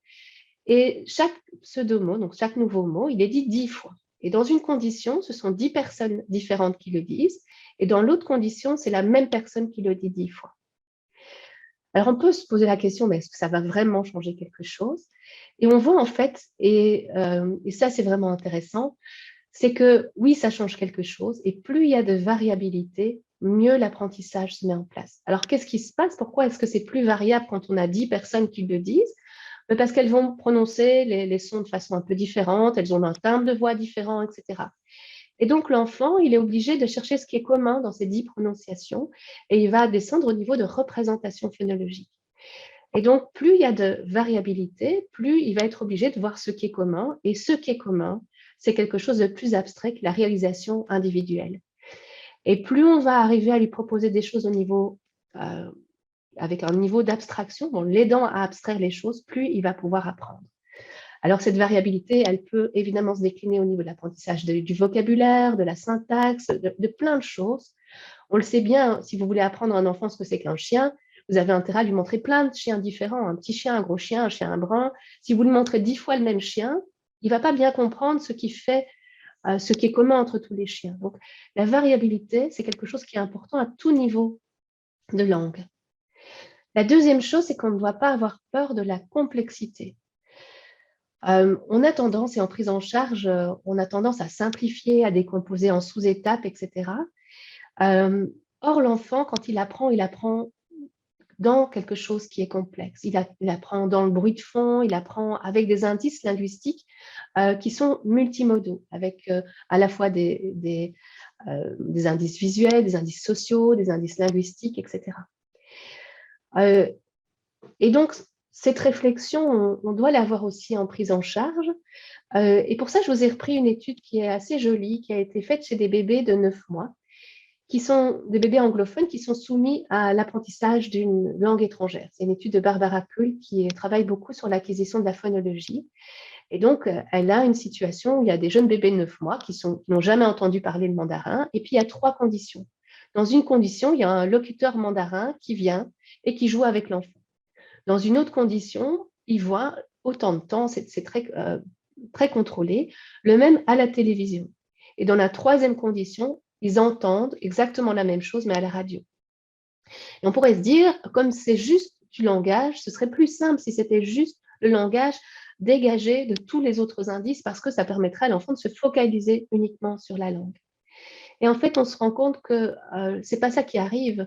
Et chaque pseudomot, donc chaque nouveau mot, il est dit 10 fois. Et dans une condition, ce sont 10 personnes différentes qui le disent. Et dans l'autre condition, c'est la même personne qui le dit 10 fois. Alors, on peut se poser la question, mais est-ce que ça va vraiment changer quelque chose? Et on voit en fait, et ça c'est vraiment intéressant, c'est que oui, ça change quelque chose. Et plus il y a de variabilité, mieux l'apprentissage se met en place. Alors, qu'est-ce qui se passe? Pourquoi est-ce que c'est plus variable quand on a 10 personnes qui le disent? Parce qu'elles vont prononcer les sons de façon un peu différente, elles ont un timbre de voix différent, etc. Et donc, l'enfant, il est obligé de chercher ce qui est commun dans ces 10 prononciations et il va descendre au niveau de représentation phonologique. Et donc, plus il y a de variabilité, plus il va être obligé de voir ce qui est commun. Et ce qui est commun, c'est quelque chose de plus abstrait que la réalisation individuelle. Et plus on va arriver à lui proposer des choses au niveau, avec un niveau d'abstraction, en l'aidant à abstraire les choses, plus il va pouvoir apprendre. Alors, cette variabilité, elle peut évidemment se décliner au niveau de l'apprentissage du vocabulaire, de la syntaxe, de plein de choses. On le sait bien, si vous voulez apprendre à un enfant ce que c'est qu'un chien, vous avez intérêt à lui montrer plein de chiens différents, un petit chien, un gros chien, un chien, un brun. Si vous lui montrez 10 fois le même chien, il ne va pas bien comprendre ce qui fait, ce qui est commun entre tous les chiens. Donc, la variabilité, c'est quelque chose qui est important à tout niveau de langue. La deuxième chose, c'est qu'on ne doit pas avoir peur de la complexité. On a tendance, et en prise en charge, on a tendance à simplifier, à décomposer en sous-étapes, etc. Or, l'enfant, quand il apprend dans quelque chose qui est complexe. Il apprend dans le bruit de fond, il apprend avec des indices linguistiques qui sont multimodaux, avec à la fois des indices visuels, des indices sociaux, des indices linguistiques, etc. Et donc, cette réflexion, on doit l'avoir aussi en prise en charge. Et pour ça, je vous ai repris une étude qui est assez jolie, qui a été faite chez des bébés de 9 mois, qui sont des bébés anglophones qui sont soumis à l'apprentissage d'une langue étrangère. C'est une étude de Barbara Kuhl qui travaille beaucoup sur l'acquisition de la phonologie. Et donc, elle a une situation où il y a des jeunes bébés de 9 mois qui n'ont jamais entendu parler le mandarin. Et puis, il y a 3 conditions. Dans une condition, il y a un locuteur mandarin qui vient et qui joue avec l'enfant. Dans une autre condition, il voit autant de temps, c'est très contrôlé, le même à la télévision. Et dans la 3e condition, ils entendent exactement la même chose, mais à la radio. Et on pourrait se dire, comme c'est juste du langage, ce serait plus simple si c'était juste le langage dégagé de tous les autres indices, parce que ça permettrait à l'enfant de se focaliser uniquement sur la langue. Et en fait, on se rend compte que ce n'est pas ça qui arrive.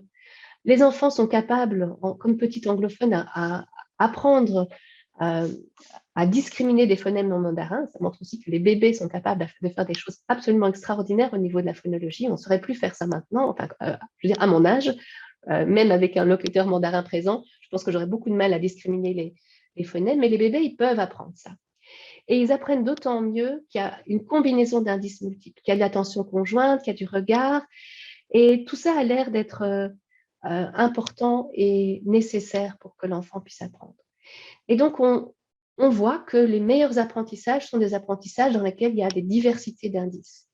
Les enfants sont capables, comme petits anglophones, à apprendre à discriminer des phonèmes non mandarins. Ça montre aussi que les bébés sont capables de faire des choses absolument extraordinaires au niveau de la phonologie. On ne saurait plus faire ça maintenant, enfin, je veux dire, à mon âge, même avec un locuteur mandarin présent, je pense que j'aurais beaucoup de mal à discriminer les phonèmes, mais les bébés, ils peuvent apprendre ça. Et ils apprennent d'autant mieux qu'il y a une combinaison d'indices multiples, qu'il y a de l'attention conjointe, qu'il y a du regard, et tout ça a l'air d'être important et nécessaire pour que l'enfant puisse apprendre. Et donc, on voit que les meilleurs apprentissages sont des apprentissages dans lesquels il y a des diversités d'indices.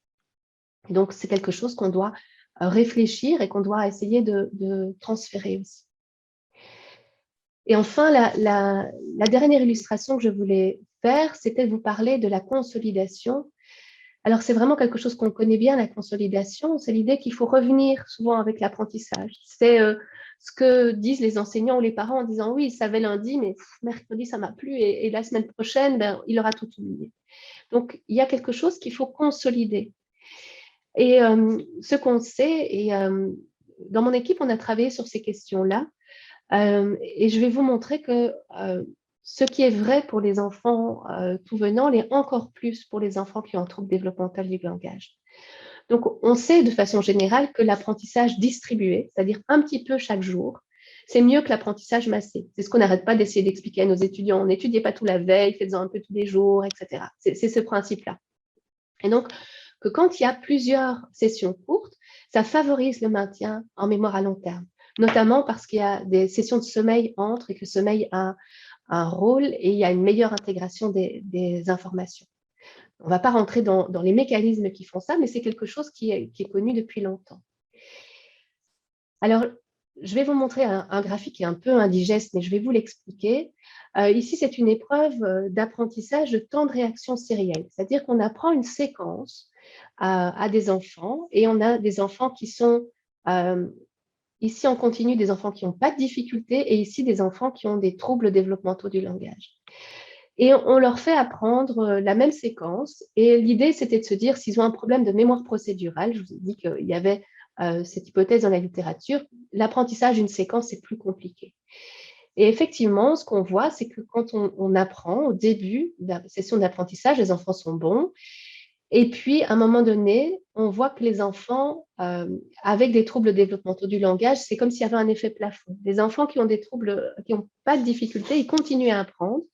Et donc, c'est quelque chose qu'on doit réfléchir et qu'on doit essayer de transférer aussi. Et enfin, la dernière illustration que je voulais faire, c'était de vous parler de la consolidation. Alors, c'est vraiment quelque chose qu'on connaît bien, la consolidation. C'est l'idée qu'il faut revenir souvent avec l'apprentissage. C'est ce que disent les enseignants ou les parents en disant « oui, il savait lundi, mais mercredi, ça ne m'a plu, et la semaine prochaine, il aura tout oublié ». Donc, il y a quelque chose qu'il faut consolider. Et ce qu'on sait, et dans mon équipe, on a travaillé sur ces questions-là, et je vais vous montrer que ce qui est vrai pour les enfants tout venant l'est encore plus pour les enfants qui ont un trouble développemental du langage. Donc, on sait de façon générale que l'apprentissage distribué, c'est-à-dire un petit peu chaque jour, c'est mieux que l'apprentissage massé. C'est ce qu'on n'arrête pas d'essayer d'expliquer à nos étudiants. On n'étudiait pas tout la veille, faites-en un peu tous les jours, etc. C'est ce principe-là. Et donc, que quand il y a plusieurs sessions courtes, ça favorise le maintien en mémoire à long terme, notamment parce qu'il y a des sessions de sommeil entre et que le sommeil a un rôle et il y a une meilleure intégration des informations. On ne va pas rentrer dans les mécanismes qui font ça, mais c'est quelque chose qui est connu depuis longtemps. Alors, je vais vous montrer un graphique qui est un peu indigeste, mais je vais vous l'expliquer. Ici, c'est une épreuve d'apprentissage de temps de réaction sérielle, c'est-à-dire qu'on apprend une séquence à des enfants, et on a des enfants qui sont, ici on continue, des enfants qui n'ont pas de difficultés, et ici des enfants qui ont des troubles développementaux du langage. Et on leur fait apprendre la même séquence, et l'idée c'était de se dire s'ils ont un problème de mémoire procédurale, je vous ai dit qu'il y avait cette hypothèse dans la littérature, l'apprentissage d'une séquence est plus compliqué. Et effectivement, ce qu'on voit, c'est que quand on apprend au début de la session d'apprentissage, les enfants sont bons, Et puis, à un moment donné, on voit que les enfants, avec des troubles développementaux du langage, c'est comme s'il y avait un effet plafond. Les enfants qui ont des troubles, qui n'ont pas de difficultés, ils continuent à apprendre.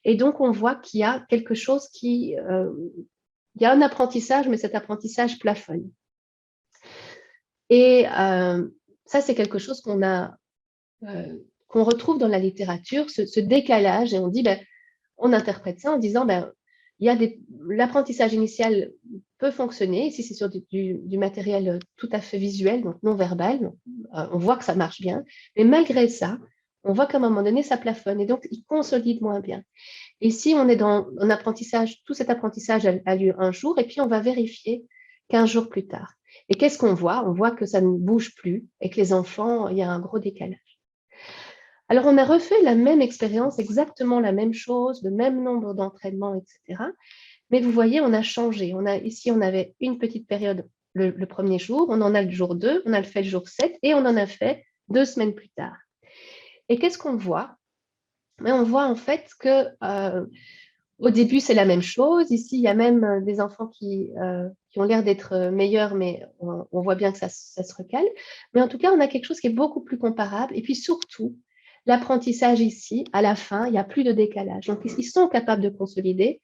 Et donc, on voit qu'il y a quelque chose il y a un apprentissage, mais cet apprentissage plafonne. Et ça, c'est quelque chose qu'on retrouve dans la littérature, ce décalage, et on dit, on interprète ça en disant, l'apprentissage initial peut fonctionner. Ici, c'est sur du matériel tout à fait visuel, donc non verbal. Donc, on voit que ça marche bien. Mais malgré ça, on voit qu'à un moment donné, ça plafonne. Et donc, il consolide moins bien. Ici, on est dans un apprentissage. Tout cet apprentissage a lieu un jour, et puis on va vérifier 15 jours plus tard. Et qu'est-ce qu'on voit? On voit que ça ne bouge plus et que les enfants, il y a un gros décalage. Alors, on a refait la même expérience, exactement la même chose, le même nombre d'entraînements, etc. Mais vous voyez, on a changé. Ici, on avait une petite période le premier jour, on en a le jour 2, on a fait le jour 7 et on en a fait 2 semaines plus tard. Et qu'est-ce qu'on voit? Mais on voit en fait que au début, c'est la même chose. Ici, il y a même des enfants qui ont l'air d'être meilleurs, mais on voit bien que ça se recale. Mais en tout cas, on a quelque chose qui est beaucoup plus comparable. Et puis surtout, l'apprentissage ici, à la fin, il n'y a plus de décalage. Donc, ils sont capables de consolider.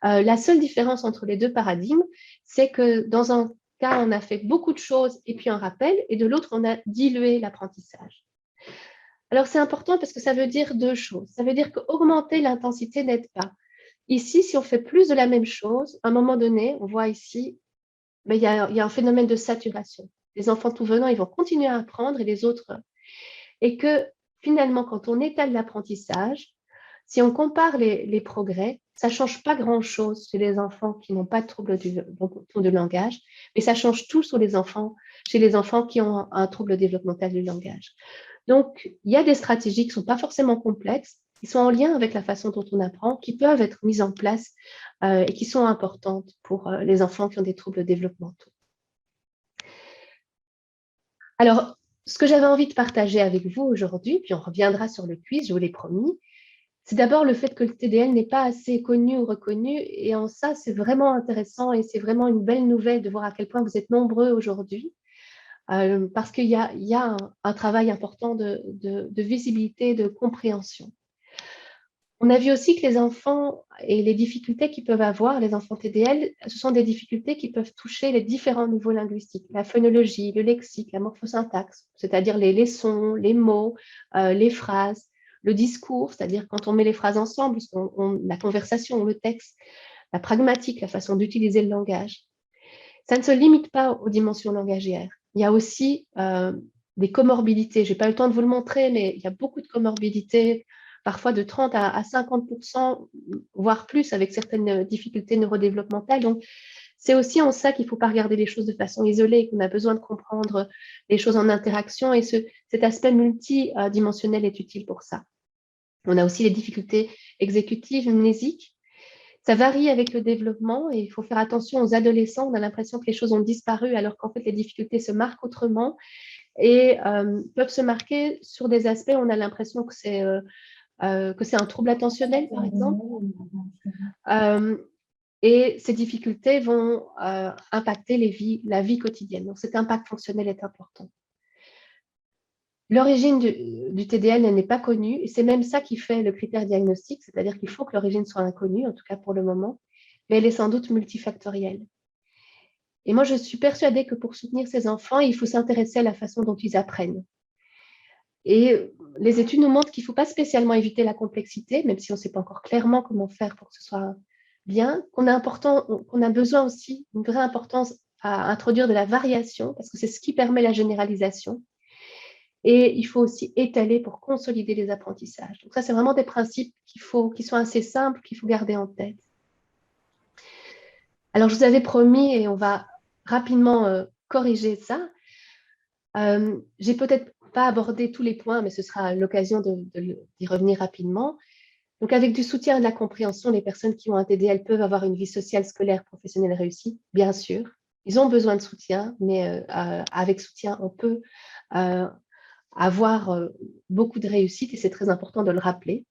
La seule différence entre les deux paradigmes, c'est que dans un cas, on a fait beaucoup de choses et puis un rappel, et de l'autre, on a dilué l'apprentissage. Alors, c'est important parce que ça veut dire deux choses. Ça veut dire qu'augmenter l'intensité n'aide pas. Ici, si on fait plus de la même chose, à un moment donné, on voit ici, il y a un phénomène de saturation. Les enfants tout venant, ils vont continuer à apprendre et les autres. Et que finalement, quand on étale l'apprentissage, si on compare les progrès, ça ne change pas grand-chose chez les enfants qui n'ont pas de trouble de langage, mais ça change tout chez les enfants qui ont un trouble développemental du langage. Donc, il y a des stratégies qui ne sont pas forcément complexes, qui sont en lien avec la façon dont on apprend, qui peuvent être mises en place et qui sont importantes pour les enfants qui ont des troubles développementaux. Alors, ce que j'avais envie de partager avec vous aujourd'hui, puis on reviendra sur le quiz, je vous l'ai promis, c'est d'abord le fait que le TDL n'est pas assez connu ou reconnu, et en ça, c'est vraiment intéressant et c'est vraiment une belle nouvelle de voir à quel point vous êtes nombreux aujourd'hui, parce qu'il y a un travail important de visibilité, de compréhension. On a vu aussi que les enfants et les difficultés qu'ils peuvent avoir, les enfants TDL, ce sont des difficultés qui peuvent toucher les différents niveaux linguistiques, la phonologie, le lexique, la morphosyntaxe, c'est-à-dire les sons, les mots, les phrases, le discours, c'est-à-dire quand on met les phrases ensemble, la conversation, le texte, la pragmatique, la façon d'utiliser le langage. Ça ne se limite pas aux dimensions langagières. Il y a aussi des comorbidités. Je n'ai pas eu le temps de vous le montrer, mais il y a beaucoup de comorbidités, parfois de 30 à 50%, voire plus, avec certaines difficultés neurodéveloppementales. Donc, c'est aussi en ça qu'il ne faut pas regarder les choses de façon isolée, qu'on a besoin de comprendre les choses en interaction, et cet aspect multidimensionnel est utile pour ça. On a aussi les difficultés exécutives, mnésiques. Ça varie avec le développement et il faut faire attention aux adolescents. On a l'impression que les choses ont disparu alors qu'en fait, les difficultés se marquent autrement et peuvent se marquer sur des aspects où on a l'impression que c'est un trouble attentionnel, par exemple. Et ces difficultés vont impacter la vie quotidienne. Donc, cet impact fonctionnel est important. L'origine du TDL n'est pas connue, et c'est même ça qui fait le critère diagnostique, c'est-à-dire qu'il faut que l'origine soit inconnue, en tout cas pour le moment, mais elle est sans doute multifactorielle. Et moi, je suis persuadée que pour soutenir ces enfants, il faut s'intéresser à la façon dont ils apprennent. Et les études nous montrent qu'il ne faut pas spécialement éviter la complexité, même si on ne sait pas encore clairement comment faire pour que ce soit bien, qu'on a besoin aussi, une vraie importance à introduire de la variation, parce que c'est ce qui permet la généralisation. Et il faut aussi étaler pour consolider les apprentissages. Donc ça, c'est vraiment des principes qui sont assez simples, qu'il faut garder en tête. Alors, je vous avais promis, et on va rapidement corriger ça. J'ai peut-être pas abordé tous les points, mais ce sera l'occasion d'y revenir rapidement. Donc, avec du soutien et de la compréhension, les personnes qui ont un TDL peuvent avoir une vie sociale, scolaire, professionnelle réussie, bien sûr. Ils ont besoin de soutien, mais avec soutien, on peut avoir beaucoup de réussite et c'est très important de le rappeler.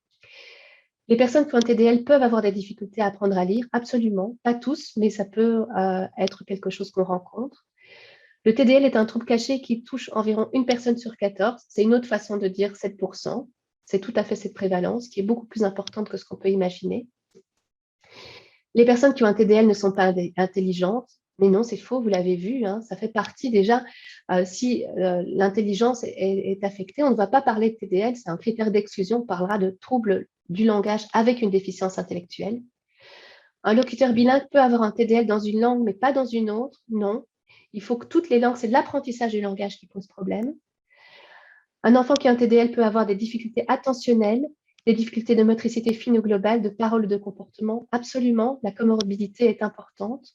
Les personnes qui ont un TDL peuvent avoir des difficultés à apprendre à lire, absolument, pas tous, mais ça peut être quelque chose qu'on rencontre. Le TDL est un trouble caché qui touche environ une personne sur 14. C'est une autre façon de dire 7%. C'est tout à fait cette prévalence qui est beaucoup plus importante que ce qu'on peut imaginer. Les personnes qui ont un TDL ne sont pas intelligentes, mais non, c'est faux, vous l'avez vu, hein, ça fait partie déjà, si l'intelligence est affectée, on ne va pas parler de TDL, c'est un critère d'exclusion, on parlera de troubles du langage avec une déficience intellectuelle. Un locuteur bilingue peut avoir un TDL dans une langue, mais pas dans une autre, non. Il faut que toutes les langues, c'est l'apprentissage du langage qui pose problème. Un enfant qui a un TDL peut avoir des difficultés attentionnelles, des difficultés de motricité fine ou globale, de parole ou de comportement. Absolument, la comorbidité est importante.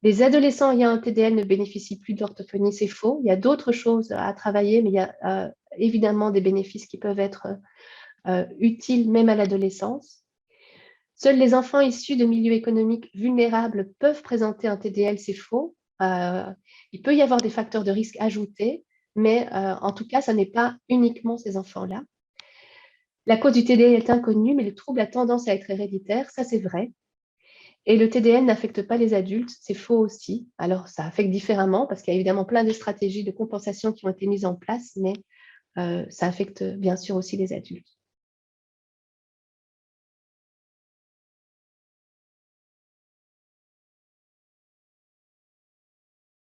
Les adolescents ayant un TDL ne bénéficient plus d'orthophonie, c'est faux. Il y a d'autres choses à travailler, mais il y a évidemment des bénéfices qui peuvent être utiles même à l'adolescence. Seuls les enfants issus de milieux économiques vulnérables peuvent présenter un TDL, c'est faux. Il peut y avoir des facteurs de risque ajoutés, mais en tout cas, ce n'est pas uniquement ces enfants-là. La cause du TDL est inconnue, mais le trouble a tendance à être héréditaire, ça c'est vrai. Et le TDL n'affecte pas les adultes, c'est faux aussi. Alors, ça affecte différemment parce qu'il y a évidemment plein de stratégies de compensation qui ont été mises en place, mais ça affecte bien sûr aussi les adultes.